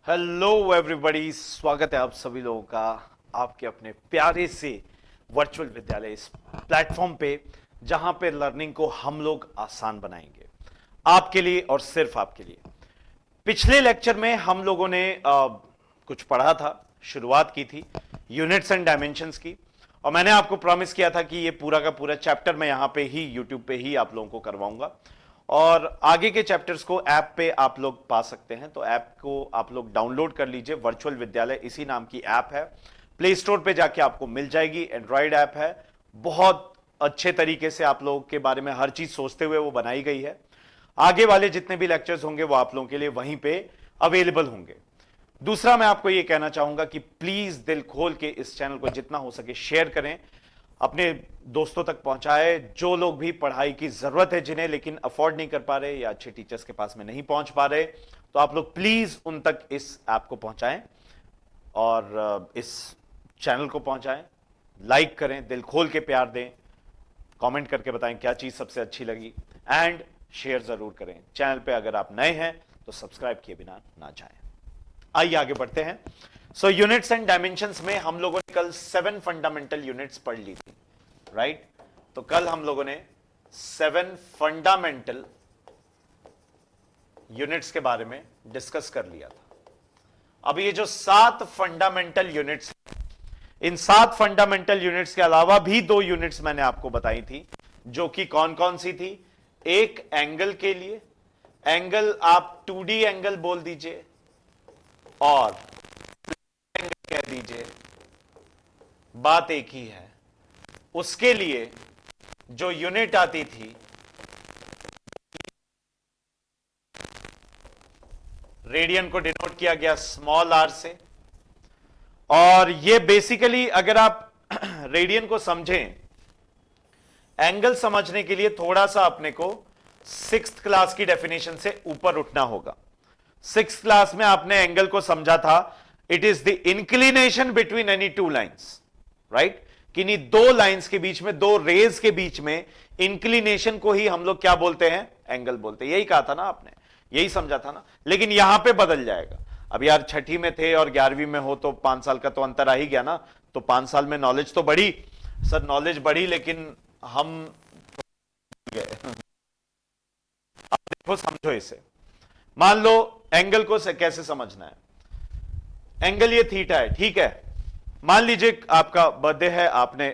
Hello everybody, स्वागत है आप सभी लोगों का आपके अपने प्यारे से वर्चुअल विद्यालय इस प्लेटफॉर्म पे, जहां पे लर्निंग को हम लोग आसान बनाएंगे आपके लिए और सिर्फ आपके लिए। पिछले लेक्चर में हम लोगों ने कुछ पढ़ा था, शुरुआत की थी यूनिट्स एंड डायमेंशंस की, और मैंने आपको प्रॉमिस किया था कि ये पूरा का पूरा चैप्टर मैं यहां पे ही यूट्यूब पे ही आप लोगों को करवाऊंगा, और आगे के चैप्टर्स को ऐप पे आप लोग पा सकते हैं। तो ऐप को आप लोग डाउनलोड कर लीजिए, वर्चुअल विद्यालय इसी नाम की ऐप है, प्ले स्टोर पे जाके आपको मिल जाएगी। एंड्रॉइड ऐप है, बहुत अच्छे तरीके से आप लोगों के बारे में हर चीज सोचते हुए वो बनाई गई है। आगे वाले जितने भी लेक्चर्स होंगे वो आप लोगों के लिए वहीं पे अवेलेबल होंगे। दूसरा, मैं आपको ये कहना चाहूंगा कि प्लीज दिल खोल के इस चैनल को जितना हो सके शेयर करें, अपने दोस्तों तक पहुंचाए। जो लोग भी पढ़ाई की जरूरत है जिन्हें, लेकिन अफोर्ड नहीं कर पा रहे या अच्छे टीचर्स के पास में नहीं पहुंच पा रहे, तो आप लोग प्लीज उन तक इस ऐप को पहुंचाएं और इस चैनल को पहुंचाएं। लाइक करें, दिल खोल के प्यार दें, कमेंट करके बताएं क्या चीज सबसे अच्छी लगी, एंड शेयर जरूर करें। चैनल पे अगर आप नए हैं तो सब्सक्राइब किए बिना ना जाएं। आइए आगे बढ़ते हैं। सो यूनिट्स एंड डायमेंशंस में हम लोगों ने कल 7 फंडामेंटल यूनिट्स पढ़ ली थी, राइट? तो कल हम लोगों ने 7 फंडामेंटल यूनिट्स के बारे में डिस्कस कर लिया था। अब ये जो 7 फंडामेंटल यूनिट्स, इन 7 फंडामेंटल यूनिट्स के अलावा भी 2 यूनिट्स मैंने आपको बताई थी, जो कि कौन कौन सी थी? एक एंगल के लिए, एंगल आप 2D एंगल बोल दीजिए और एंगल कह दीजिए, बात एक ही है। उसके लिए जो यूनिट आती थी, रेडियन को डिनोट किया गया स्मॉल आर से, और ये बेसिकली अगर आप रेडियन को समझें, एंगल समझने के लिए थोड़ा सा अपने को 6th क्लास की डेफिनेशन से ऊपर उठना होगा। 6th क्लास में आपने एंगल को समझा था, it is the inclination between any two lines, right? किन्हीं दो लाइंस के बीच में, दो रेज के बीच में इंक्लिनेशन को ही हम लोग क्या बोलते हैं? एंगल बोलते हैं। यही कहा था ना आपने, यही समझा था ना। लेकिन यहां पे बदल जाएगा। अब यार छठी में थे और 11वीं में हो तो 5 साल का तो अंतर आ ही गया ना। तो 5 साल में नॉलेज तो बढ़ी, सर नॉलेज बढ़ी, लेकिन हम गए। अब देखो, समझो इसे। मान लो एंगल को कैसे समझना है। एंगल ये थीटा है, ठीक है? मान लीजिए आपका बर्थडे है, आपने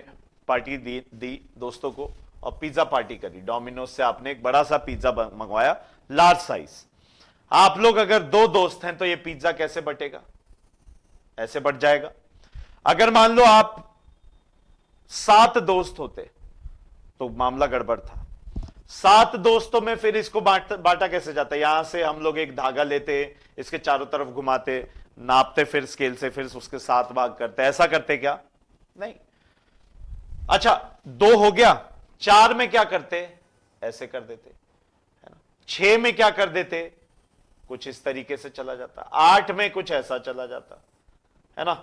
पार्टी दी दोस्तों को और पिज्जा पार्टी करी। डोमिनोज से आपने एक बड़ा सा पिज्जा मंगवाया, लार्ज साइज। आप लोग अगर 2 दोस्त हैं तो ये पिज्जा कैसे बटेगा? ऐसे बट जाएगा। अगर मान लो आप 7 दोस्त होते तो मामला गड़बड़ था। 7 दोस्तों में फिर इसको बांटा कैसे जाता है? यहां से हम लोग एक धागा लेते, इसके चारों तरफ घुमाते, नापते, फिर स्केल से फिर उसके 7 भाग करते। ऐसा करते क्या? नहीं। अच्छा, 2 हो गया, 4 में क्या करते? ऐसे कर देते, है ना? 6 में क्या कर देते? कुछ इस तरीके से चला जाता। 8 में कुछ ऐसा चला जाता, है ना?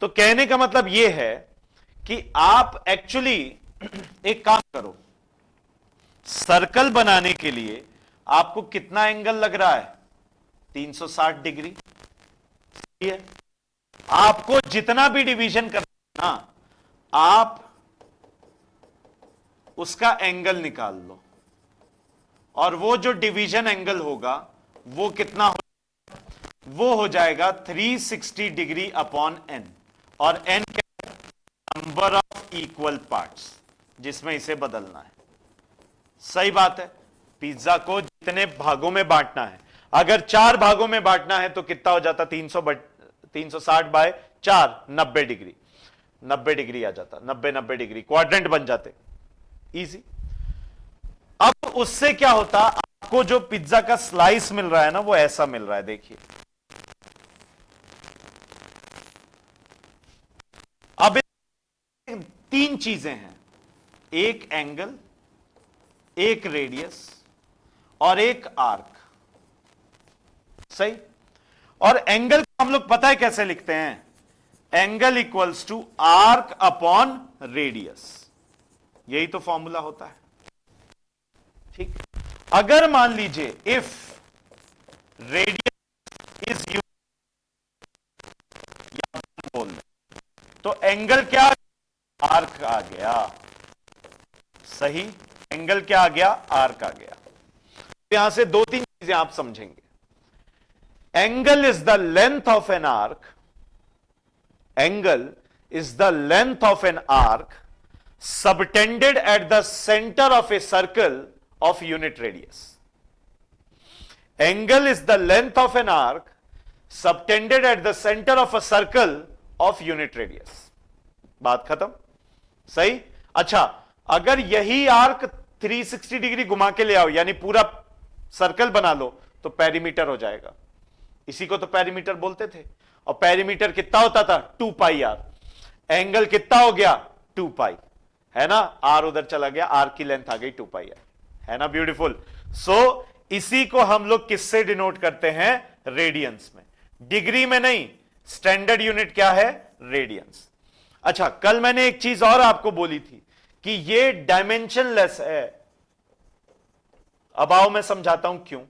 तो कहने का मतलब यह है कि आप एक्चुअली एक काम करो, सर्कल बनाने के लिए आपको कितना एंगल लग रहा है? 360 डिग्री। सही है? आपको जितना भी डिवीजन करना है ना, आप उसका एंगल निकाल लो, और वो जो डिवीजन एंगल होगा वो कितना हो? वो हो जाएगा 360 डिग्री अपॉन एन। और एन क्या? नंबर ऑफ इक्वल पार्ट्स जिसमें इसे बदलना है। सही बात है। पिज्जा को जितने भागों में बांटना है, अगर 4 भागों में बांटना है तो कितना हो जाता? 360 बाय 4, 90 डिग्री। 90 डिग्री आ जाता, 90 डिग्री क्वाड्रेंट बन जाते। इजी। अब उससे क्या होता? आपको जो पिज्जा का स्लाइस मिल रहा है ना, वो ऐसा मिल रहा है, देखिए। अब 3 चीजें हैं, एक एंगल, एक रेडियस और एक आर्क। सही? और एंगल को हम लोग पता है कैसे लिखते हैं? Angle equals to arc upon radius. यही तो फॉर्मूला होता है, ठीक? अगर मान लीजिए इफ रेडियस इज तो एंगल क्या, आर्क आ गया। सही, एंगल क्या आ गया, आर्क आ गया। तो यहां से दो तीन चीजें आप समझेंगे। Angle is the length of an arc, angle is the length of an arc subtended at the center of a circle of unit radius. Angle is the length of an arc subtended at the center of a circle of unit radius. बात खत्म, सही। अच्छा, अगर यही arc 360 degree घुमा के ले आओ, यानी पूरा सर्कल बना लो, तो पेरीमीटर हो जाएगा। इसी को तो पेरीमीटर बोलते थे। और पेरीमीटर कितना होता था, 2 पाई आर। एंगल कितना हो गया, 2 पाई, है ना। आर उधर चला गया, आर की लेंथ आ गई 2 पाई आर, है ना। ब्यूटीफुल। सो इसी को हम लोग किससे डिनोट करते हैं, रेडियंस में, डिग्री में नहीं। स्टैंडर्ड यूनिट क्या है, रेडियंस। अच्छा, कल मैंने एक चीज और आपको बोली थी कि ये डायमेंशनलेस है। अब आओ मैं समझाता हूं क्यों,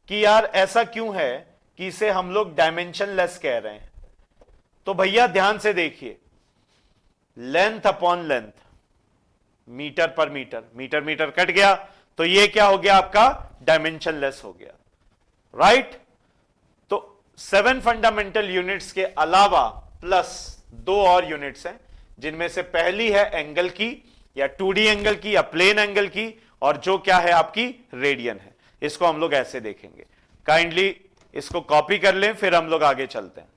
कि यार ऐसा क्यों है कि इसे हम लोग डायमेंशनलेस कह रहे हैं। तो भैया ध्यान से देखिए, लेंथ अपॉन लेंथ, मीटर पर मीटर, मीटर मीटर कट गया, तो ये क्या हो गया आपका, डायमेंशनलेस हो गया, राइट। तो 7 फंडामेंटल यूनिट्स के अलावा प्लस 2 और यूनिट्स हैं, जिनमें से पहली है एंगल की, या 2D एंगल की, या प्लेन एंगल की, और जो क्या है आपकी, रेडियन है। इसको हम लोग ऐसे देखेंगे। काइंडली इसको कॉपी कर लें, फिर हम लोग आगे चलते हैं।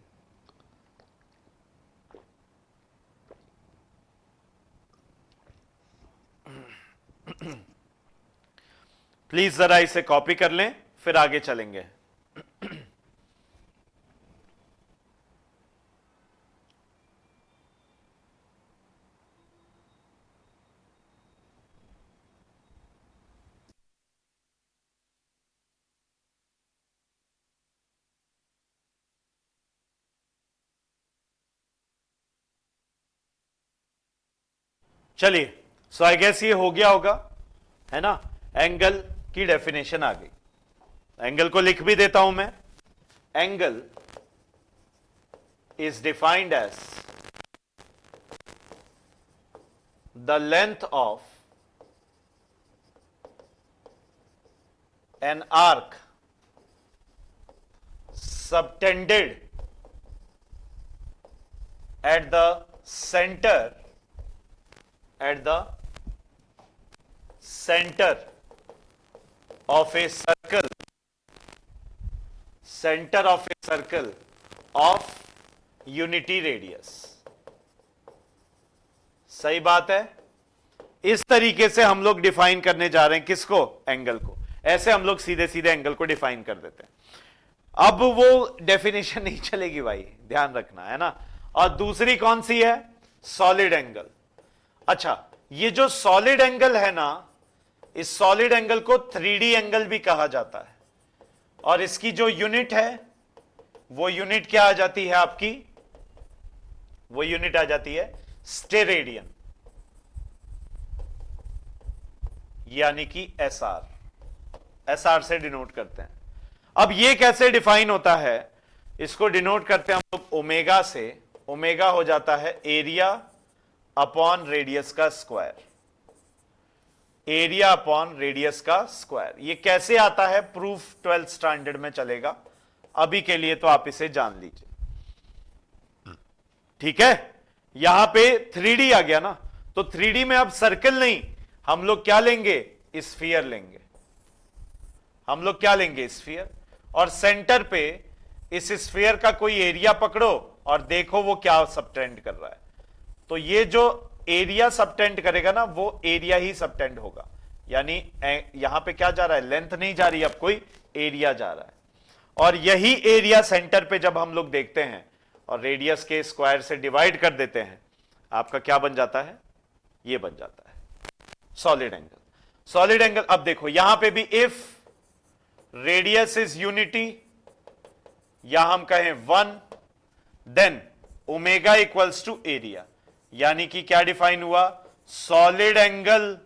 प्लीज जरा इसे कॉपी कर लें, फिर आगे चलेंगे। चलिए, सो आई गेस ये हो गया होगा, है ना। एंगल की डेफिनेशन आ गई। एंगल को लिख भी देता हूं मैं। Angle is defined as the length of an arc subtended at the center of a circle, of unity radius। सही बात है। इस तरीके से हम लोग डिफाइन करने जा रहे हैं किसको, एंगल को। ऐसे हम लोग सीधे सीधे एंगल को डिफाइन कर देते हैं। अब वो डेफिनेशन नहीं चलेगी भाई, ध्यान रखना, है ना। और दूसरी कौन सी है, सॉलिड एंगल। अच्छा, ये जो सॉलिड एंगल है ना, इस सॉलिड एंगल को 3D एंगल भी कहा जाता है। और इसकी जो यूनिट है, वो यूनिट क्या आ जाती है आपकी, वो यूनिट आ जाती है स्टेरेडियन, यानी कि एसआर से डिनोट करते हैं। अब ये कैसे डिफाइन होता है, इसको डिनोट करते हैं हम लोग ओमेगा से। ओमेगा हो जाता है एरिया अपॉन रेडियस का स्क्वायर, एरिया अपॉन रेडियस का स्क्वायर। ये कैसे आता है, प्रूफ 12th स्टैंडर्ड में चलेगा। अभी के लिए तो आप इसे जान लीजिए, ठीक है। यहां पे 3D आ गया ना, तो 3D में अब सर्कल नहीं, हम लोग क्या लेंगे, स्फीयर लेंगे। हम लोग क्या लेंगे, स्फीयर। और सेंटर पे इस स्फीयर का कोई एरिया पकड़ो और देखो वो क्या सबटेंड कर रहा है। तो ये जो एरिया सबटेंड करेगा ना, वो एरिया ही सबटेंड होगा। यानी यहां पे क्या जा रहा है, लेंथ नहीं जा रही, अब कोई एरिया जा रहा है। और यही एरिया सेंटर पे जब हम लोग देखते हैं और रेडियस के स्क्वायर से डिवाइड कर देते हैं, आपका क्या बन जाता है, ये बन जाता है सॉलिड एंगल। सॉलिड एंगल, अब देखो यहां पे भी इफ रेडियस इज यूनिटी, या हम कहें 1, then omega equals to area. यानी कि क्या डिफाइन हुआ, solid angle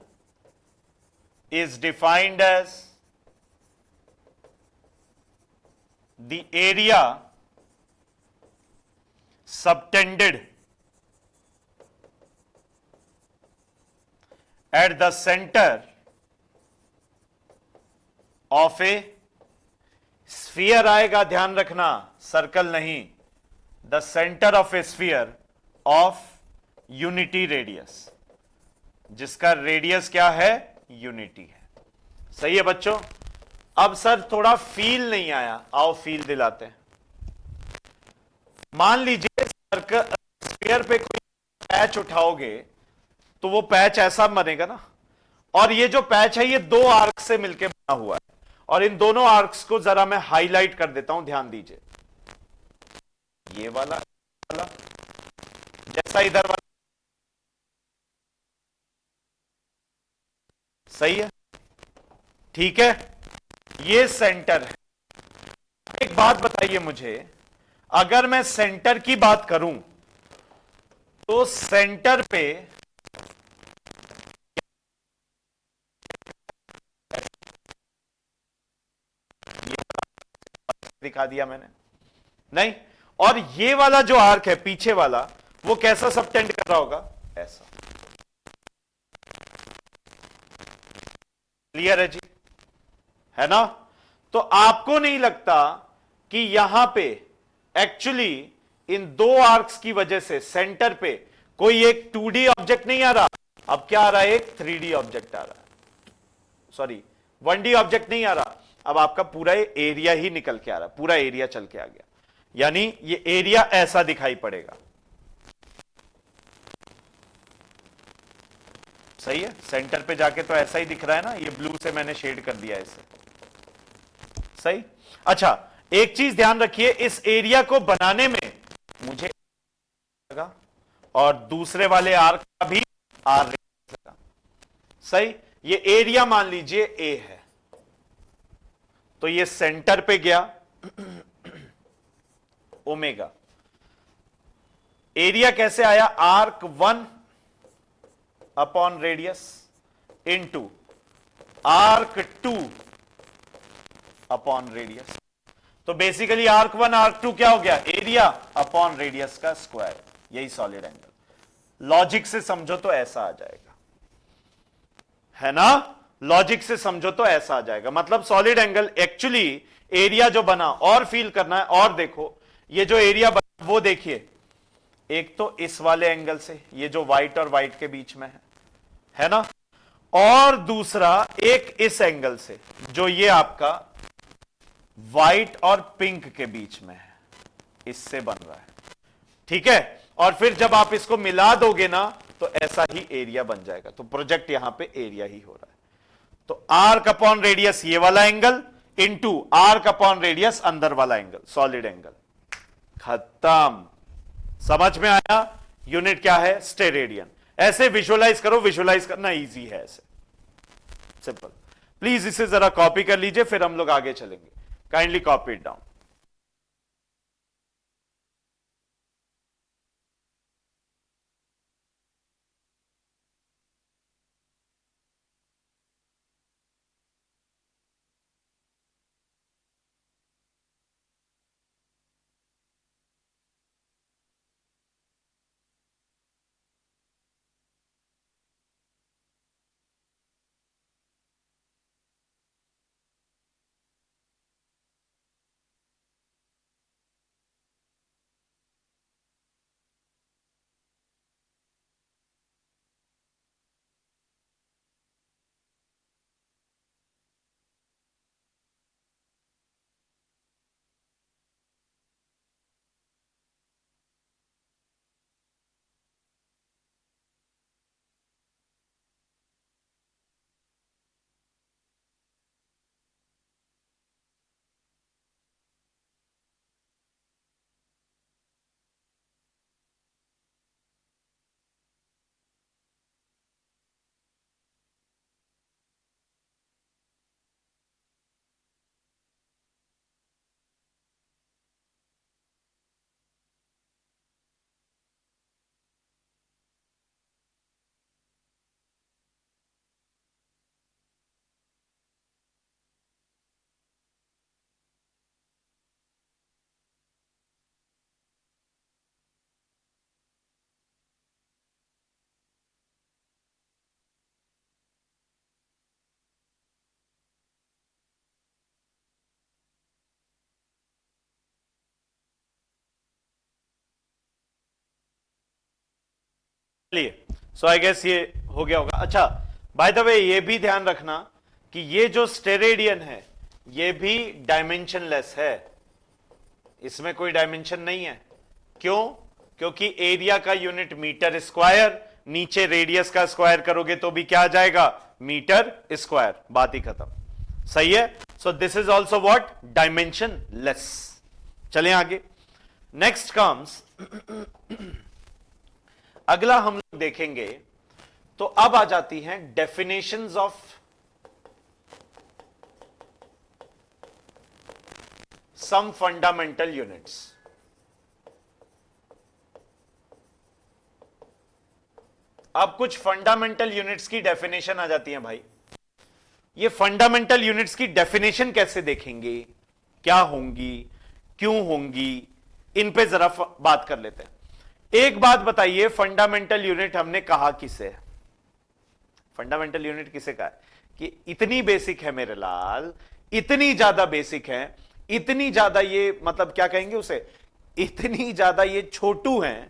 is defined as the area subtended at the center of a sphere आएगा, ध्यान रखना, सर्कल नहीं, the centre of A sphere of unity radius, जिसका रेडियस क्या है, यूनिटी है। सही है बच्चों। अब सर थोड़ा फील नहीं आया, आओ फील दिलाते हैं। मान लीजिए सर्कल स्फीयर पे कोई पैच उठाओगे तो वो पैच ऐसा बनेगा ना, और ये जो पैच है ये दो आर्क से मिलकर बना हुआ है, और इन दोनों आर्क्स को जरा मैं हाईलाइट कर देता हूं, ध्यान दीजिए। ये वाला जैसा इधर वाला, सही है, ठीक है, ये सेंटर है। एक बात बताइए मुझे, अगर मैं सेंटर की बात करूं तो सेंटर पे दिखा दिया मैंने, नहीं, और ये वाला जो आर्क है पीछे वाला, वो कैसा सबटेंड कर रहा होगा, ऐसा। क्लियर है जी, है ना। तो आपको नहीं लगता कि यहां पे एक्चुअली इन दो आर्क्स की वजह से सेंटर पे कोई एक 2D ऑब्जेक्ट नहीं आ रहा, अब क्या आ रहा है, एक 3D ऑब्जेक्ट आ रहा है, सॉरी 1D ऑब्जेक्ट नहीं आ रहा, अब आपका पूरा एरिया ही निकल के आ रहा है, पूरा एरिया चल के आ गया, यानी ये एरिया ऐसा दिखाई पड़ेगा। सही है, सेंटर पे जाके तो ऐसा ही दिख रहा है ना, ये ब्लू से मैंने शेड कर दिया इसे, सही। अच्छा, एक चीज ध्यान रखिए, इस एरिया को बनाने में मुझे लगा और दूसरे वाले आर्क का भी आर लगा, सही। ये एरिया मान लीजिए ए है, तो ये सेंटर पे गया ओमेगा, एरिया कैसे आया, arc 1 upon radius into arc 2 upon radius. तो बेसिकली आर्क 1 आर्क 2 क्या हो गया, एरिया अपॉन रेडियस का स्क्वायर, यही सॉलिड एंगल। लॉजिक से समझो तो ऐसा आ जाएगा, है ना, लॉजिक से समझो तो ऐसा आ जाएगा, मतलब सॉलिड एंगल एक्चुअली एरिया जो बना, और फील करना है, और देखो ये जो एरिया बना वो देखिए, एक तो इस वाले एंगल से, ये जो व्हाइट और व्हाइट के बीच में है ना, और दूसरा एक इस एंगल से जो ये आपका व्हाइट और पिंक के बीच में है, इससे बन रहा है, ठीक है। और फिर जब आप इसको मिला दोगे ना तो ऐसा ही एरिया बन जाएगा, तो प्रोजेक्ट यहां पे एरिया ही हो रहा है। तो आर्क अपॉन रेडियस ये वाला angle into arc upon radius अंदर वाला एंगल, सॉलिड एंगल, खत्म। समझ में आया, यूनिट क्या है, स्टेरेडियन। ऐसे विजुअलाइज करो, विजुअलाइज करना इजी है, ऐसे सिंपल। प्लीज इसे जरा कॉपी कर लीजिए, फिर हम लोग आगे चलेंगे। Kindly copy it down. चलिए, सो आई गेस ये हो गया होगा। अच्छा, बाय द वे ये भी ध्यान रखना कि ये जो स्टेरेडियन है ये भी डायमेंशनलेस है, इसमें कोई डायमेंशन नहीं है। क्यों? क्योंकि एरिया का यूनिट मीटर स्क्वायर, नीचे रेडियस का स्क्वायर करोगे तो भी क्या आ जाएगा? मीटर स्क्वायर, बात ही खत्म। सही है? So this is also what? Dimensionless. चलें आगे। नेक्स्ट कम्स अगला हम लोग देखेंगे, तो अब आ जाती हैं definitions of some fundamental units. अब कुछ फंडामेंटल यूनिट्स की डेफिनेशन आ जाती है भाई। ये फंडामेंटल यूनिट्स की डेफिनेशन कैसे देखेंगे, क्या होंगी, क्यों होंगी, इन पे जरा बात कर लेते हैं। एक बात बताइए, फंडामेंटल यूनिट हमने कहा किसे? फंडामेंटल यूनिट किसे कहा है? कि इतनी बेसिक है मेरे लाल, इतनी ज्यादा बेसिक है, इतनी ज्यादा ये मतलब क्या कहेंगे उसे, इतनी ज्यादा ये छोटू हैं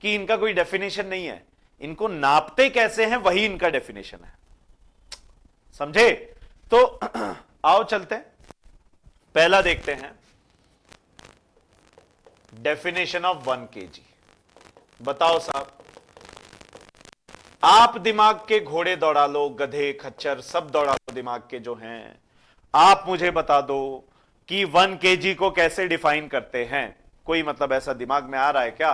कि इनका कोई डेफिनेशन नहीं है। इनको नापते कैसे हैं वही इनका डेफिनेशन है। समझे? तो आओ चलते हैं, पहला देखते हैं डेफिनेशन ऑफ 1 kg। बताओ साहब, आप दिमाग के घोड़े दौड़ा लो, गधे खच्चर सब दौड़ा लो दिमाग के जो हैं, आप मुझे बता दो कि 1 kg को कैसे डिफाइन करते हैं। कोई मतलब ऐसा दिमाग में आ रहा है क्या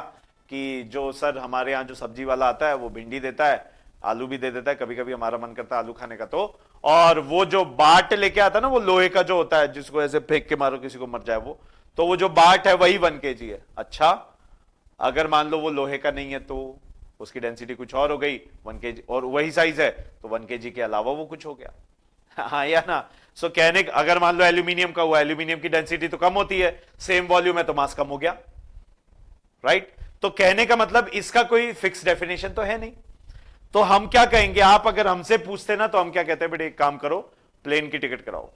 कि जो सर हमारे यहां जो सब्जी वाला आता है वो भिंडी देता है, आलू भी दे देता है, कभी कभी हमारा मन करता है आलू खाने का, तो और वो जो बाट लेके आता है ना, वो लोहे का जो होता है जिसको ऐसे फेंक के मारो किसी को मर जाए वो, तो वो जो बाट है वही 1 kg है। अच्छा, अगर मान लो वो लोहे का नहीं है तो उसकी डेंसिटी कुछ और हो गई, 1 kg, और वही साइज है तो 1 kg के अलावा वो कुछ हो गया। हाँ या ना? सो कहने, अगर मान लो एल्यूमिनियम का हुआ, एल्यूमिनियम की डेंसिटी तो कम होती है, सेम वॉल्यूम है तो मास कम हो गया, राइट? तो कहने का मतलब इसका कोई फिक्स डेफिनेशन तो है नहीं। तो हम क्या कहेंगे, आप अगर हमसे पूछते ना तो हम क्या कहते हैं, बेटे एक काम करो, प्लेन की टिकट कराओ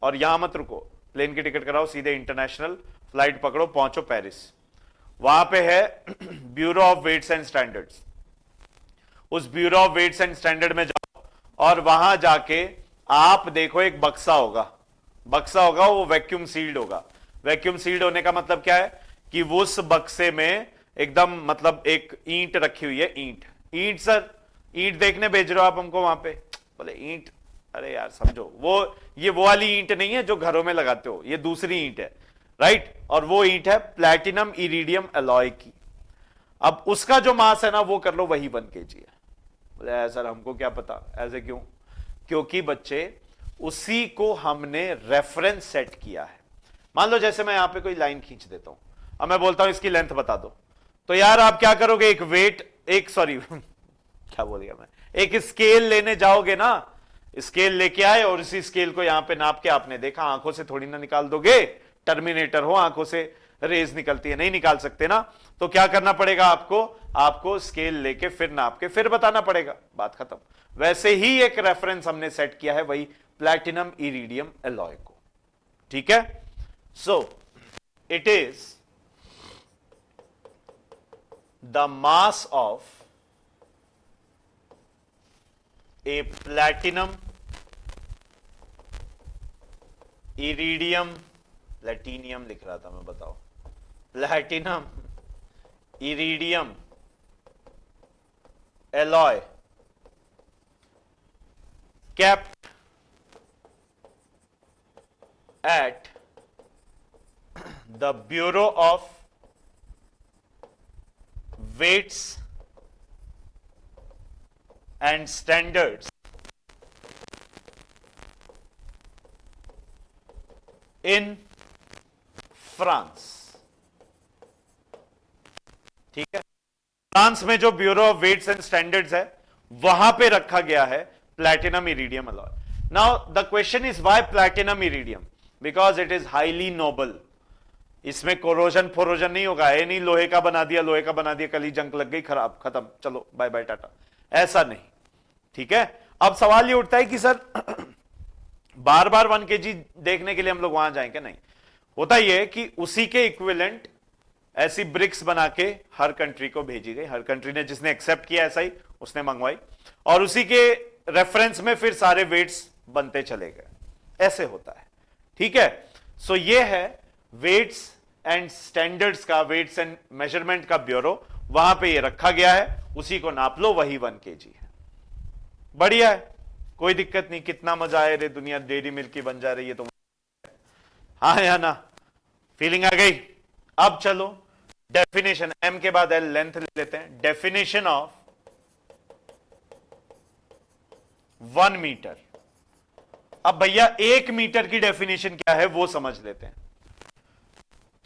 और यहां मत रुको, प्लेन की टिकट कराओ, सीधे इंटरनेशनल फ्लाइट पकड़ो, पहुंचो पेरिस, वहां पे है bureau of weights and standards. उस bureau of weights and standard में जाओ और वहां जाके आप देखो एक बक्सा होगा, बक्सा होगा, वो वैक्यूम सील्ड होगा। वैक्यूम सील्ड होने का मतलब क्या है कि उस बक्से में एकदम मतलब एक ईंट रखी हुई है, ईंट, ईंट सर ईंट देखने भेज रहे हो आप हमको वहां पे? बोले ईंट, अरे यार समझो, वो ये वो वाली ईंट नहीं है जो घरों में लगाते हो, ये दूसरी ईंट है, राइट? और वो ईंट है प्लैटिनम इरिडियम एलॉय की। अब उसका जो मास है ना वो कर लो वही 1 kg है। बोले सर हमको क्या पता, ऐसे क्यों? क्योंकि बच्चे उसी को हमने रेफरेंस सेट किया है। मान लो जैसे मैं यहां पे कोई लाइन खींच देता हूं, अब मैं बोलता हूं इसकी लेंथ बता दो, तो यार आप क्या करोगे, एक वेट, एक सॉरी क्या बोल गया मैं, एक स्केल लेने जाओगे ना, स्केल लेके आए और इसी स्केल को यहां पे नाप के आपने देखा, आंखों से थोड़ी ना निकाल दोगे, टर्मिनेटर हो, आंखों से रेज निकलती है, नहीं निकाल सकते ना, तो क्या करना पड़ेगा आपको, आपको स्केल लेके फिर नाप के फिर बताना पड़ेगा, बात खत्म। वैसे ही एक रेफरेंस हमने सेट किया है, वही प्लैटिनम इरिडियम एलॉय को, ठीक है? So it is the mass of a platinum iridium platinum लिख रहा था मैं, बताओ, platinum iridium alloy kept at the Bureau of Weights and Standards in France. ठीक है, फ्रांस में जो Bureau of weights and Standards है वहां पे रखा गया है platinum iridium alloy. Now the question is why platinum iridium? Because it is highly noble. इसमें कोरोजन फोरोजन नहीं होगा, ये नहीं लोहे का बना दिया, लोहे का बना दिया, कल ही जंग लग गई, खराब, खत्म, चलो बाय बाय टाटा, ऐसा नहीं। ठीक है, अब सवाल ये उठता है कि सर बार बार 1 kg देखने के लिए हम लोग वहां जाएंगे? नहीं, होता यह है कि उसी के इक्विवेलेंट ऐसी ब्रिक्स बना के हर कंट्री को भेजी गई, हर कंट्री ने जिसने एक्सेप्ट किया ऐसा ही उसने मंगवाई, और उसी के रेफरेंस में फिर सारे वेट्स बनते चले गए। ऐसे होता है, ठीक है। सो ये है वेट्स एंड स्टैंडर्ड्स का, वेट्स एंड मेजरमेंट का ब्यूरो, वहां पे ये रखा गया है, उसी को नाप लो, वही 1 kg है। बढ़िया है, कोई दिक्कत नहीं। कितना मजा आए रे, दुनिया डेयरी मिल्क की बन जा रही है तो, हाँ या ना, फीलिंग आ गई। अब चलो डेफिनेशन, एम के बाद एल लेंथ ले लेते हैं। Definition of 1 metre. अब भैया 1 मीटर की डेफिनेशन क्या है वो समझ लेते हैं।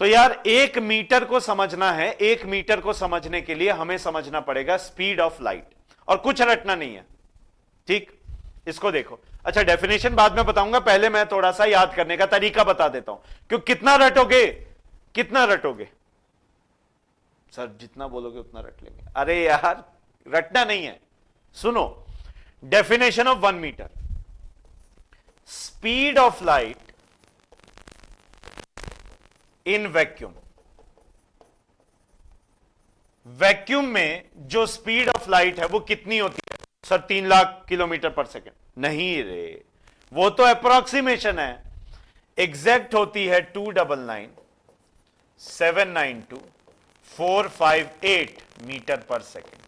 तो यार 1 मीटर को समझना है, 1 मीटर को समझने के लिए हमें समझना पड़ेगा स्पीड ऑफ लाइट, और कुछ रटना नहीं है, ठीक। इसको देखो, अच्छा डेफिनेशन बाद में बताऊंगा, पहले मैं थोड़ा सा याद करने का तरीका बता देता हूं, क्योंकि कितना रटोगे, कितना रटोगे सर, जितना बोलोगे उतना रट लेंगे। अरे यार रटना नहीं है, सुनो। Definition of 1 metre, speed of light in vacuum. Vacuum में जो स्पीड ऑफ लाइट है वो कितनी होती है सर? 3 लाख किलोमीटर पर सेकेंड। नहीं रे, वो तो अप्रोक्सीमेशन है, एग्जैक्ट होती है 299,792,458 मीटर पर सेकेंड।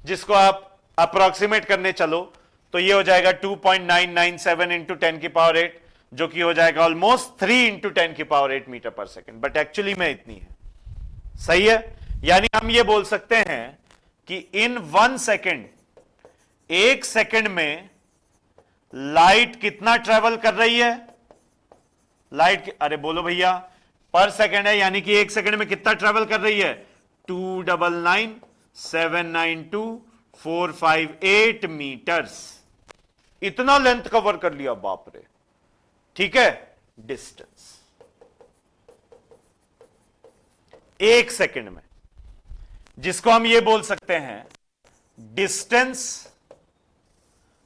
जिसको आप अप्रोक्सीमेट करने चलो तो ये हो जाएगा 2.997 इंटू 10 की पावर 8, जो कि हो जाएगा ऑलमोस्ट 3 इंटू 10 की पावर 8 मीटर पर सेकेंड, बट एक्चुअली में इतनी है। सही है, यानी हम ये बोल सकते हैं कि इन 1 सेकेंड, 1 सेकेंड में लाइट कितना ट्रेवल कर रही है? लाइट, अरे बोलो भैया, पर सेकेंड है, यानी कि 1 सेकेंड में कितना ट्रेवल कर रही है? 299,792,458 मीटर्स। इतना लेंथ कवर कर लिया, बाप रे, ठीक है। डिस्टेंस 1 सेकेंड में, जिसको हम ये बोल सकते हैं डिस्टेंस,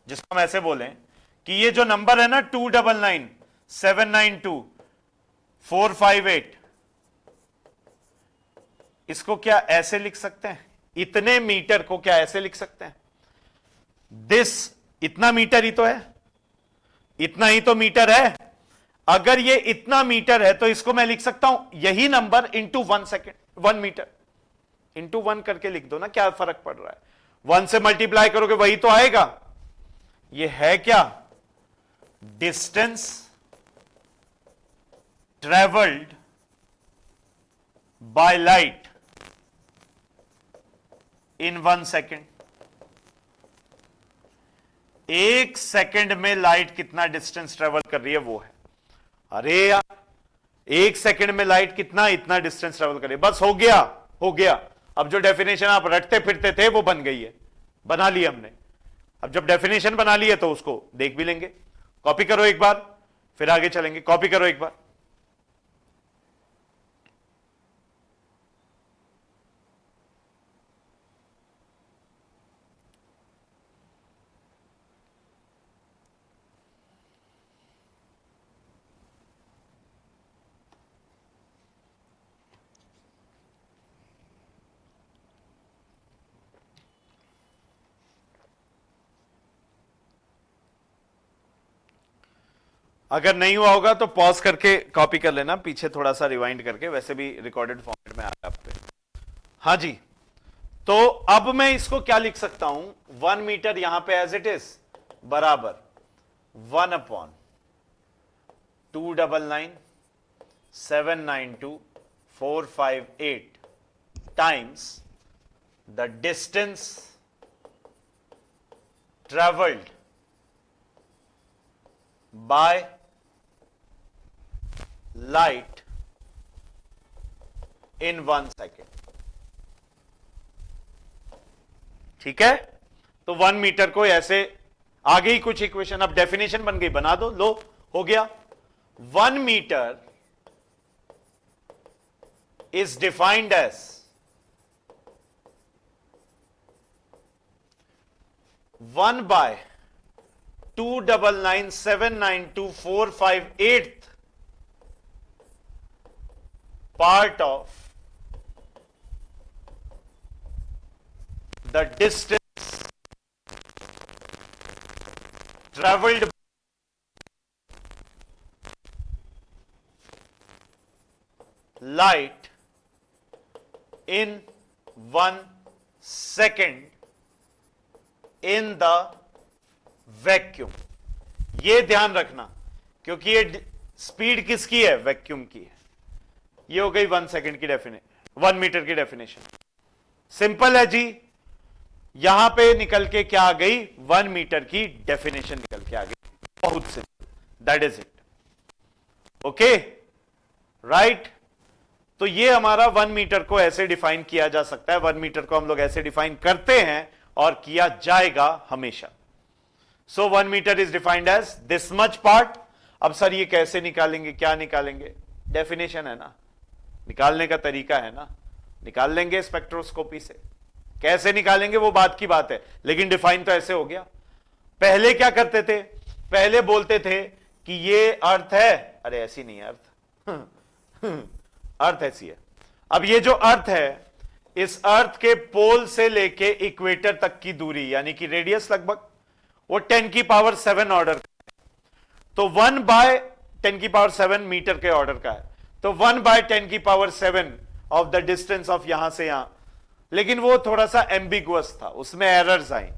जिसको हम ऐसे बोलें कि ये जो नंबर है ना 299,792,458, इसको क्या ऐसे लिख सकते हैं? इतने मीटर को क्या ऐसे लिख सकते हैं? दिस, इतना मीटर ही तो है, इतना ही तो मीटर है। अगर ये इतना मीटर है तो इसको मैं लिख सकता हूं यही number into 1 second, 1 metre into 1 करके लिख दो ना, क्या फर्क पड़ रहा है? 1 से मल्टीप्लाई करोगे वही तो आएगा। ये है क्या? Distance travelled by light in 1 second. 1 second में लाइट कितना डिस्टेंस ट्रेवल कर रही है वो है। अरे यार 1 सेकेंड में लाइट कितना, इतना डिस्टेंस ट्रेवल कर रही है, बस हो गया, हो गया। अब जो डेफिनेशन आप रटते फिरते थे वो बन गई है, बना ली हमने। अब जब डेफिनेशन बना ली है तो उसको देख भी लेंगे। कॉपी करो एक बार, फिर आगे चलेंगे। कॉपी करो एक बार। अगर नहीं हुआ होगा तो पॉज करके कॉपी कर लेना, पीछे थोड़ा सा रिवाइंड करके, वैसे भी रिकॉर्डेड फॉर्मेट में आ रहा है आप पे। हाँ जी, तो अब मैं इसको क्या लिख सकता हूं? 1 मीटर यहां पे एज इट इज बराबर 1/299,792,458 times the distance travelled by light in 1 second. ठीक है, तो 1 मीटर को ऐसे, आ गई कुछ इक्वेशन, अब डेफिनेशन बन गई, बना दो, लो हो गया। 1 metre is defined as 1/299,792,458 part of the distance travelled light in 1 second in the vacuum। ये ध्यान रखना, क्योंकि ये स्पीड किसकी है? वैक्यूम की है। ये हो गई 1 सेकेंड की डेफिनेशन, 1 मीटर की डेफिनेशन। सिंपल है जी। यहां पे निकल के क्या आ गई? 1 मीटर की डेफिनेशन निकल के आ गई। बहुत simple, that is it. Okay, right. तो ये हमारा 1 मीटर को ऐसे डिफाइन किया जा सकता है, 1 मीटर को हम लोग ऐसे डिफाइन करते हैं और किया जाएगा हमेशा। So 1 metre is defined as this much part. अब सर ये कैसे निकालेंगे, क्या निकालेंगे? डेफिनेशन है ना, निकालने का तरीका है ना, निकाल लेंगे स्पेक्ट्रोस्कोपी से। कैसे निकालेंगे वो बात की बात है, लेकिन डिफाइन तो ऐसे हो गया। पहले क्या करते थे? पहले बोलते थे कि ये अर्थ है। अरे ऐसी नहीं है अर्थ, अर्थ ऐसी है। अब ये जो अर्थ है, इस अर्थ के पोल से लेके इक्वेटर तक की दूरी, यानी कि रेडियस लगभग वो 10⁷ ऑर्डर का है। तो 1/10⁷ मीटर के ऑर्डर का है। तो 1/10⁷ ऑफ द डिस्टेंस ऑफ यहां से यहां। लेकिन वो थोड़ा सा एम्बिगुअस था, उसमें एरर्स आई।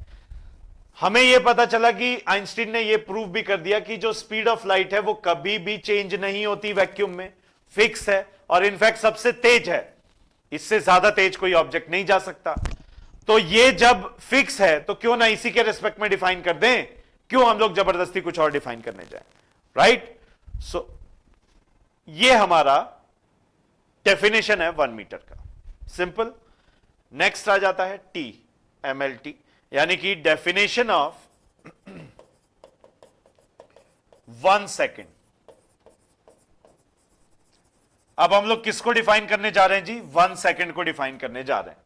हमें यह पता चला कि आइंस्टीन ने यह प्रूव भी कर दिया कि जो स्पीड ऑफ लाइट है वो कभी भी चेंज नहीं होती वैक्यूम में, फिक्स है, और इनफैक्ट सबसे तेज है। इससे ज्यादा तेज कोई ऑब्जेक्ट नहीं जा सकता। तो ये जब फिक्स है तो क्यों ना इसी के रिस्पेक्ट में डिफाइन कर दें, क्यों हम लोग जबरदस्ती कुछ और डिफाइन करने जाए, राइट। सो ये हमारा डेफिनेशन है 1 मीटर का, सिंपल। नेक्स्ट आ जाता है टी, MLT, यानी कि डेफिनेशन ऑफ 1 सेकेंड। अब हम लोग किसको डिफाइन करने जा रहे हैं जी? 1 सेकेंड को डिफाइन करने जा रहे हैं।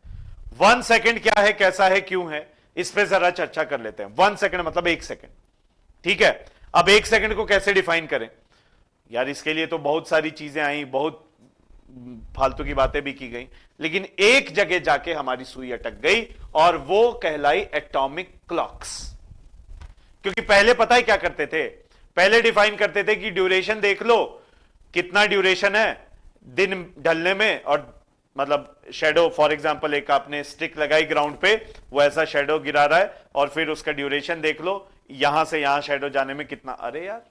1 सेकेंड क्या है, कैसा है, क्यों है, इस पे जरा चर्चा कर लेते हैं। 1 सेकेंड मतलब 1 सेकेंड, ठीक है। अब 1 सेकेंड को कैसे डिफाइन करें यार? इसके लिए तो बहुत सारी चीजें आई, बहुत फालतू की बातें भी की गई, लेकिन एक जगह जाके हमारी सुई अटक गई, और वो कहलाई एटॉमिक क्लॉक्स। क्योंकि पहले पता है क्या करते थे? पहले डिफाइन करते थे कि ड्यूरेशन देख लो, कितना ड्यूरेशन है दिन ढलने में, और मतलब शेडो, फॉर एग्जांपल एक आपने स्टिक लगाई ग्राउंड पे, वो ऐसा शेडो गिरा रहा है, और फिर उसका ड्यूरेशन देख लो, यहां से यहां शेडो जाने में कितना। अरे यार,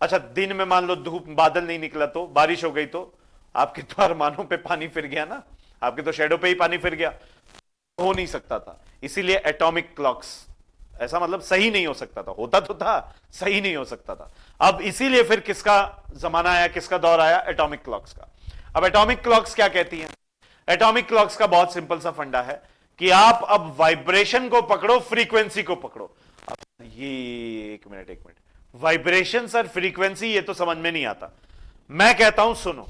अच्छा दिन में मान लो धूप, बादल नहीं निकला तो, बारिश हो गई तो आपके तो अरमानों पे पानी फिर गया ना, आपके तो शेडो पे ही पानी फिर गया, हो नहीं सकता था। इसीलिए एटॉमिक क्लॉक्स, ऐसा मतलब सही नहीं हो सकता था, होता तो था, सही नहीं हो सकता था। अब इसीलिए फिर किसका जमाना आया, किसका दौर आया? एटॉमिक क्लॉक्स का। अब एटॉमिक क्लॉक्स क्या कहती हैं? एटॉमिक क्लॉक्स का बहुत सिंपल सा फंडा है कि आप अब वाइब्रेशन को पकड़ो, फ्रीक्वेंसी को पकड़ो। अब ये एक मिनट, वाइब्रेशन सर, फ्रीक्वेंसी, ये तो समझ में नहीं आता। मैं कहता हूं सुनो,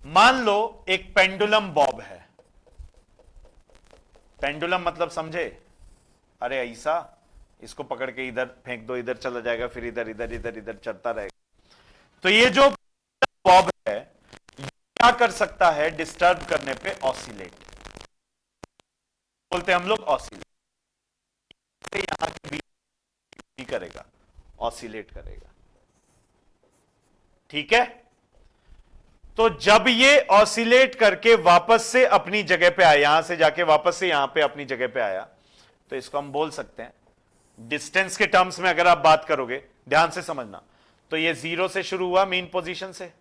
मान लो एक पेंडुलम बॉब है। पेंडुलम मतलब समझे? अरे ऐसा, इसको पकड़ के इधर फेंक दो, इधर चला जाएगा, फिर इधर इधर इधर इधर चलता रहेगा। तो ये जो बॉब है, क्या कर सकता है? डिस्टर्ब करने पे ऑसिलेट बोलते हैं हम लोग, ऑसिलेट। यहां के बीच करेगा, ऑसिलेट करेगा, ठीक है। तो जब ये ऑसिलेट करके वापस से अपनी जगह पे आया, यहां से जाके वापस से यहां पे अपनी जगह पे आया, तो इसको हम बोल सकते हैं डिस्टेंस के टर्म्स में। अगर आप बात करोगे, ध्यान से समझना, तो ये 0 से शुरू हुआ, मीन पोजीशन से,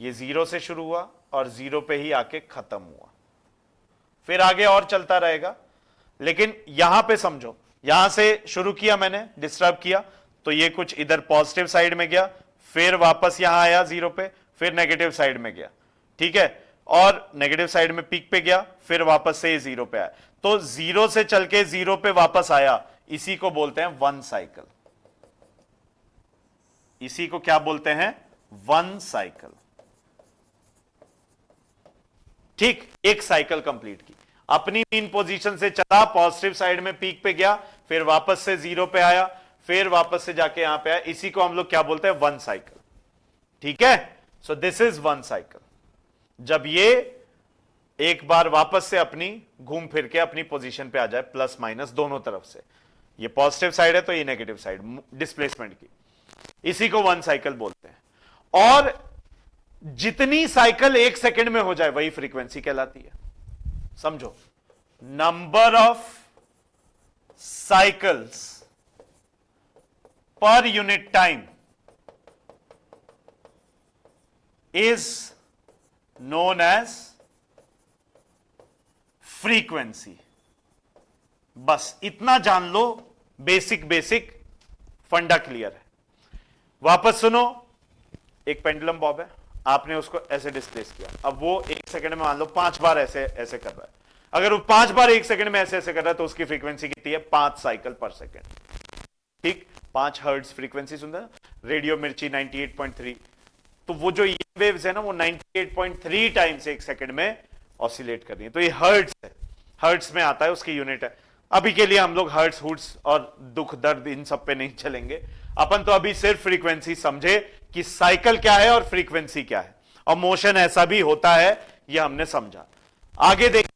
ये 0 से शुरू हुआ और 0 पे ही आके खत्म हुआ, फिर आगे और चलता रहेगा। लेकिन यहां पे समझो, यहां से शुरू किया मैंने, डिस्टर्ब किया, तो ये कुछ इधर पॉजिटिव साइड में गया, फिर वापस यहां आया 0 पे, फिर नेगेटिव साइड में गया, ठीक है, और नेगेटिव साइड में पीक पे गया, फिर वापस से 0 पे आया। तो 0 से चल के 0 पे वापस आया, इसी को बोलते हैं 1 साइकिल। इसी को क्या बोलते हैं? 1 साइकिल, ठीक। एक साइकिल कंप्लीट की, अपनी मीन पोजीशन से चला, पॉजिटिव साइड में पीक पे गया, फिर वापस से 0 पे आया, फिर वापस से जाके यहां पे आया, इसी को हम लोग क्या बोलते हैं? 1 साइकिल, ठीक है। So this is 1 cycle. जब ये एक बार वापस से अपनी घूम फिर के अपनी पोजीशन पे आ जाए, प्लस माइनस दोनों तरफ से। ये पॉजिटिव साइड है तो ये नेगेटिव साइड डिस्प्लेसमेंट की, इसी को 1 साइकिल बोलते हैं। और जितनी साइकिल 1 सेकंड में हो जाए वही फ्रीक्वेंसी कहलाती है। समझो, number of cycles per unit time is known as frequency. बस इतना जान लो, बेसिक बेसिक फंडा क्लियर है। वापस सुनो, एक पेंडुलम बॉब है, आपने उसको ऐसे डिस्प्लेस किया, अब वो 1 सेकंड में मान लो 5 बार ऐसे ऐसे कर रहा है। अगर वो 5 बार 1 सेकंड में ऐसे ऐसे कर रहा है तो उसकी फ्रीक्वेंसी कितनी है? 5 साइकिल पर सेकंड। ठीक, 5 हर्ट्ज फ्रीक्वेंसी सुनते हैं, रेडियो मिर्ची 98.3। तो वो जो ये वेव्स है ना, वो 98.3 टाइम्स 1 सेकंड में ऑसिलेट कर रही है। तो ये हर्ट्ज है, हर्ट्ज में आता है, उसकी यूनिट है। अभी के लिए हम लोग हर्ट्ज हुट्स और दुख दर्द इन सब पे नहीं चलेंगे, अपन तो अभी सिर्फ फ्रीक्वेंसी समझे कि साइकिल क्या है और फ्रीक्वेंसी क्या है, और मोशन ऐसा भी होता है, यह हमने समझा। आगे देख,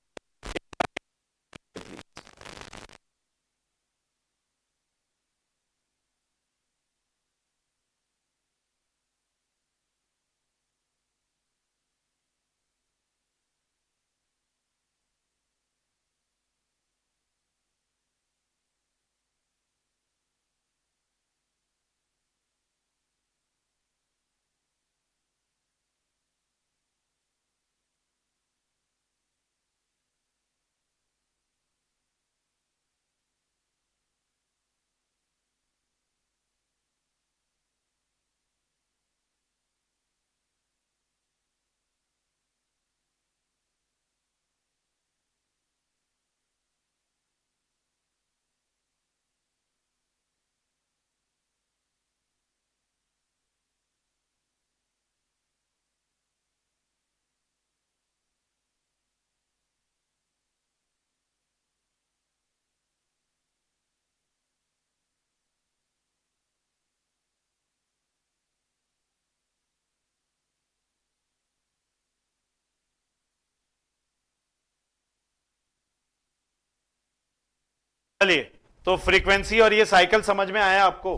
चलिए, तो फ्रीक्वेंसी और ये साइकिल समझ में आया आपको।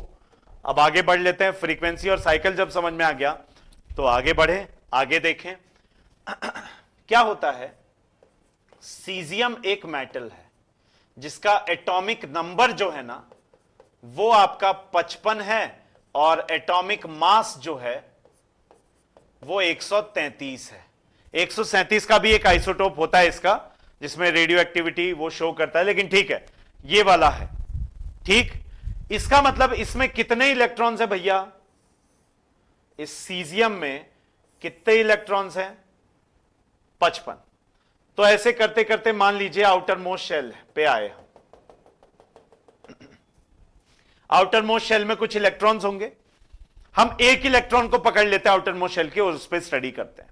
अब आगे बढ़ लेते हैं। फ्रीक्वेंसी और साइकिल जब समझ में आ गया तो आगे बढ़े, आगे देखें क्या होता है। सीजियम एक मेटल है जिसका एटॉमिक नंबर जो है ना वो आपका 55 है, और एटॉमिक मास जो है वो 133 है। 137 का भी एक आइसोटोप होता है इसका, जिसमें रेडियो एक्टिविटी वो शो करता है, लेकिन ठीक है, ये वाला है। ठीक, इसका मतलब इसमें कितने इलेक्ट्रॉन्स है भैया? इस सीजियम में कितने इलेक्ट्रॉन्स हैं? 55। तो ऐसे करते करते मान लीजिए आउटर मोस्ट शेल पे आए हम। आउटर मोस्ट शेल में कुछ इलेक्ट्रॉन्स होंगे, हम एक इलेक्ट्रॉन को पकड़ लेते हैं आउटर मोस्ट शेल के और उस पर स्टडी करते हैं।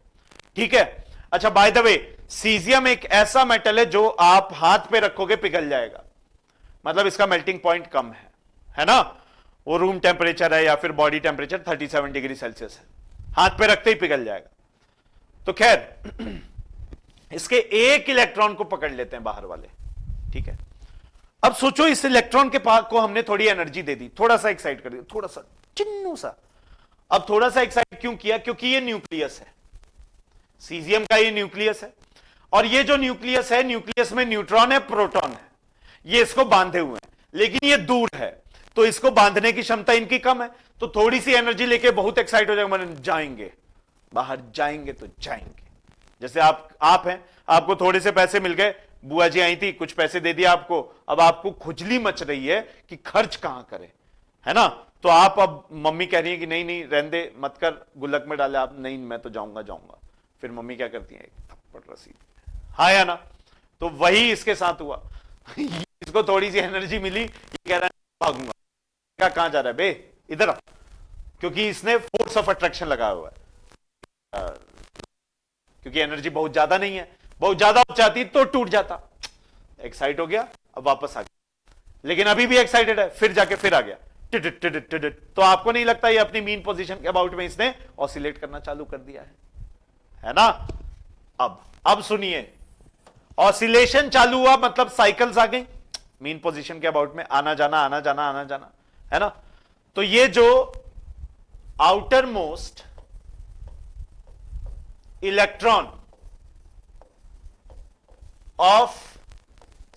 ठीक है, अच्छा, बाय द वे, सीजियम एक ऐसा मेटल है जो आप हाथ पे रखोगे पिघल जाएगा, मतलब इसका मेल्टिंग पॉइंट कम है ना। वो रूम टेम्परेचर है या फिर बॉडी टेम्परेचर 37 डिग्री सेल्सियस है, हाथ पे रखते ही पिघल जाएगा। तो खैर, इसके एक इलेक्ट्रॉन को पकड़ लेते हैं बाहर वाले। ठीक है, अब सोचो इस इलेक्ट्रॉन के पास को हमने थोड़ी एनर्जी दे दी, थोड़ा सा एक्साइट कर दिया, थोड़ा सा चिन्नू सा। अब थोड़ा सा एक्साइट क्यों किया? क्योंकि ये न्यूक्लियस है, सीजियम का ये न्यूक्लियस है, और ये जो न्यूक्लियस है, न्यूक्लियस में न्यूट्रॉन है, प्रोटॉन है, ये इसको बांधे हुए हैं, लेकिन ये दूर है, तो इसको बांधने की क्षमता इनकी कम है। तो थोड़ी सी एनर्जी लेके बहुत एक्साइट हो जाएगा, मैंने जाएंगे बाहर, जाएंगे तो जाएंगे। जैसे आप हैं, आपको थोड़े से पैसे मिल गए, बुआ जी आई थी, कुछ पैसे दे दिया आपको, अब आपको खुजली मच रही है कि खर्च कहां करें, है ना। तो आप, अब मम्मी कह रही है कि नहीं नहीं रहने दे, मत कर, गुल्लक में डाले। आप, नहीं मैं तो जाऊंगा जाऊंगा। फिर मम्मी क्या करती है? थप्पड़ रसीद, हाँ या ना। तो वही इसके साथ हुआ। इसको थोड़ी सी एनर्जी मिली, ये कह रहा है भागूंगा। क्या, कहां जा रहा है बे, इधर आ, क्योंकि इसने फोर्स ऑफ अट्रैक्शन लगाया हुआ है। क्योंकि एनर्जी बहुत ज्यादा नहीं है, बहुत ज्यादा हो जाती तो टूट जाता। एक्साइट हो गया, अब वापस आ गया, लेकिन अभी भी एक्साइटेड है, फिर जाके फिर आ गया, टिडिट टिडिट टिडिट। तो आपको नहीं लगता ये अपनी मीन पोजीशन के अबाउट में इसने ऑसिलेट करना चालू कर दिया है ना। अब सुनिए, ऑसिलेशन चालू हुआ मतलब साइकिल्स आ गई मीन पोजीशन के अबाउट में, आना जाना आना जाना आना जाना, है ना। तो ये जो outer most electron of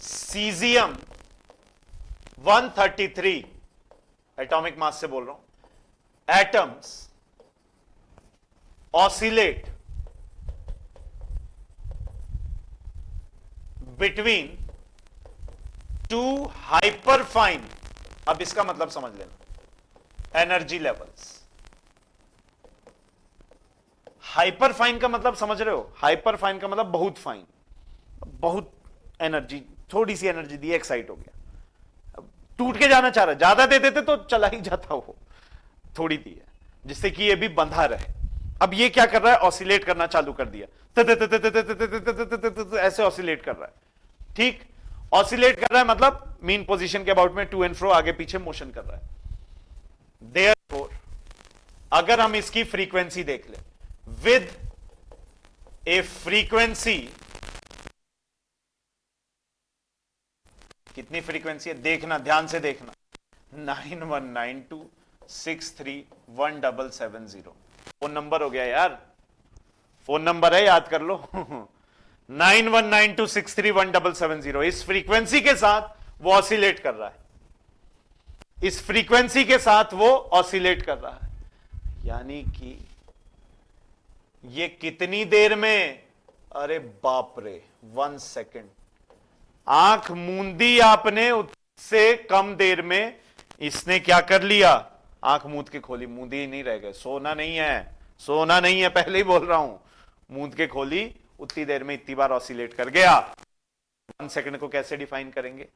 caesium 133 atomic mass से बोल रहा हूं, atoms oscillate between two hyperfine, अब इसका मतलब समझ लेना, एनर्जी लेवल्स। हाइपरफाइन का मतलब समझ रहे हो, हाइपरफाइन का मतलब बहुत फाइन, बहुत एनर्जी, थोड़ी सी एनर्जी दी, एक्साइट हो गया, टूट के जाना चाह रहा है, ज्यादा दे देते तो चला ही जाता, वो थोड़ी दी है जिससे कि ये भी बंधा रहे। अब ये क्या कर रहा है, ऑसिलेट करना चालू कर दिया, ऐसे ऑसिलेट कर रहा है, ठीक। ऑसिलेट कर रहा है मतलब मीन पोजीशन के अबाउट में टू एंड फ्रो, आगे पीछे मोशन कर रहा है। देयरफॉर अगर हम इसकी फ्रीक्वेंसी देख ले, विद ए फ्रीक्वेंसी, कितनी फ्रीक्वेंसी है देखना, ध्यान से देखना, 9192631770 फोन नंबर हो गया यार, फोन नंबर है, याद कर लो। 9192631770, इस फ्रीक्वेंसी के साथ वो ऑसिलेट कर रहा है, इस फ्रीक्वेंसी के साथ वो ऑसिलेट कर रहा है, यानी कि ये कितनी देर में, अरे बाप रे 1 सेकेंड, आंख मूंदी आपने, उससे कम देर में इसने क्या कर लिया, आंख मूंद के खोली, मूंदी ही नहीं रह गए, सोना नहीं है, सोना नहीं है, पहले ही बोल रहा हूं, मूंद के खोली, उतनी देर में इतनी बार ऑसिलेट कर गया। 1 सेकंड को कैसे डिफाइन करेंगे,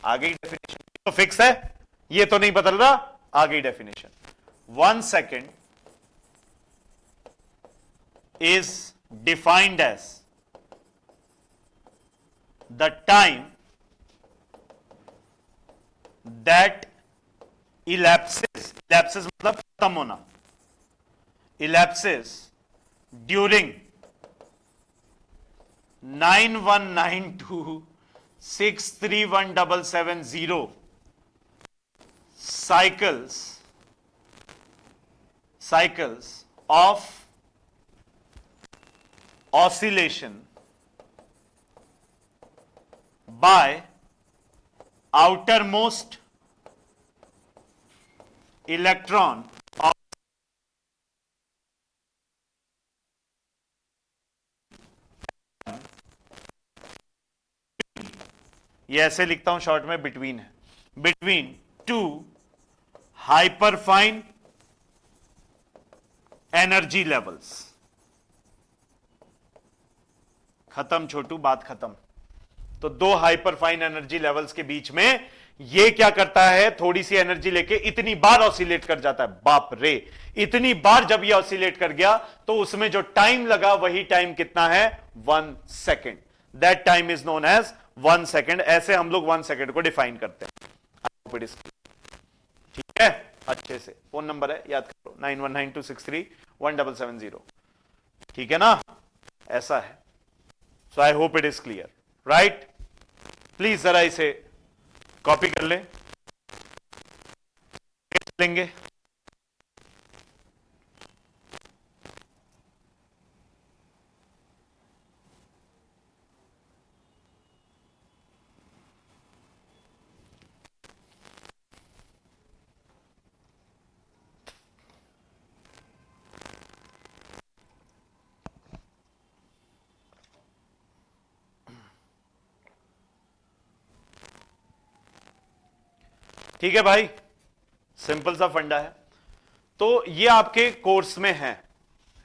आगे डेफिनेशन तो फिक्स है, ये तो नहीं बदल रहा, आगे definition, 1 second is defined as the time that elapses मतलब खत्म होना, elapses during 9192631770 cycles of oscillation by outermost electron of ये ऐसे लिखता हूं शॉर्ट में, बिटवीन है, between two hyperfine energy levels. खत्म छोटू, बात खत्म। तो दो हाइपरफाइन एनर्जी लेवल्स के बीच में ये क्या करता है, थोड़ी सी एनर्जी लेके इतनी बार ऑसिलेट कर जाता है, बाप रे, इतनी बार जब ये ऑसिलेट कर गया तो उसमें जो टाइम लगा वही टाइम कितना है, 1 second, that time is known as 1 second. ऐसे हम लोग 1 सेकेंड को डिफाइन करते हैं, ठीक है, अच्छे से। फोन नंबर है, याद करो, 9192631770, ठीक है ना, ऐसा है। So I hope it is clear, right. Please जरा इसे कॉपी कर लेंगे। ठीक है भाई, सिंपल सा फंडा है। तो ये आपके कोर्स में है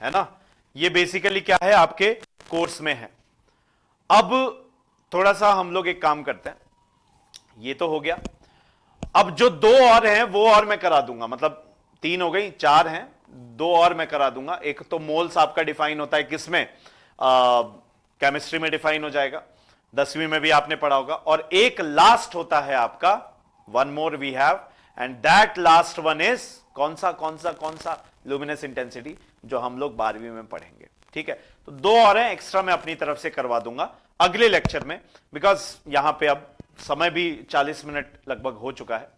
ना, ये बेसिकली क्या है, आपके कोर्स में है। अब थोड़ा सा हम लोग एक काम करते हैं, ये तो हो गया। अब जो दो और हैं वो और मैं करा दूंगा, मतलब 3 हो गई, 4 हैं, 2 और मैं करा दूंगा। एक तो मोल्स आपका डिफाइन होता है किसमें, केमिस्ट्री में डिफाइन हो जाएगा, 10वीं में भी आपने पढ़ा होगा। और एक लास्ट होता है आपका, one more we have, and that last one is कौन सा, लुमिनस इंटेंसिटी, जो हम लोग 12वीं में पढ़ेंगे, ठीक है। तो 2 और हैं एक्स्ट्रा मैं अपनी तरफ से करवा दूंगा अगले लेक्चर में, बिकॉज यहां पे अब समय भी 40 मिनट लगभग हो चुका है,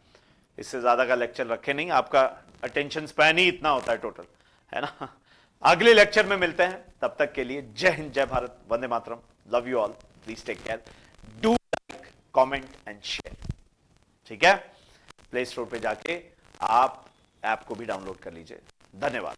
इससे ज्यादा का लेक्चर रखे नहीं, आपका अटेंशन स्पैन ही इतना होता है टोटल, है ना। अगले लेक्चर में मिलते हैं, तब तक के लिए जय हिंद, जय Bharat, Vande Mataram, love you all, please take care, do like, comment and share. ठीक है, प्ले स्टोर पे जाके आप ऐप को भी डाउनलोड कर लीजिए। धन्यवाद।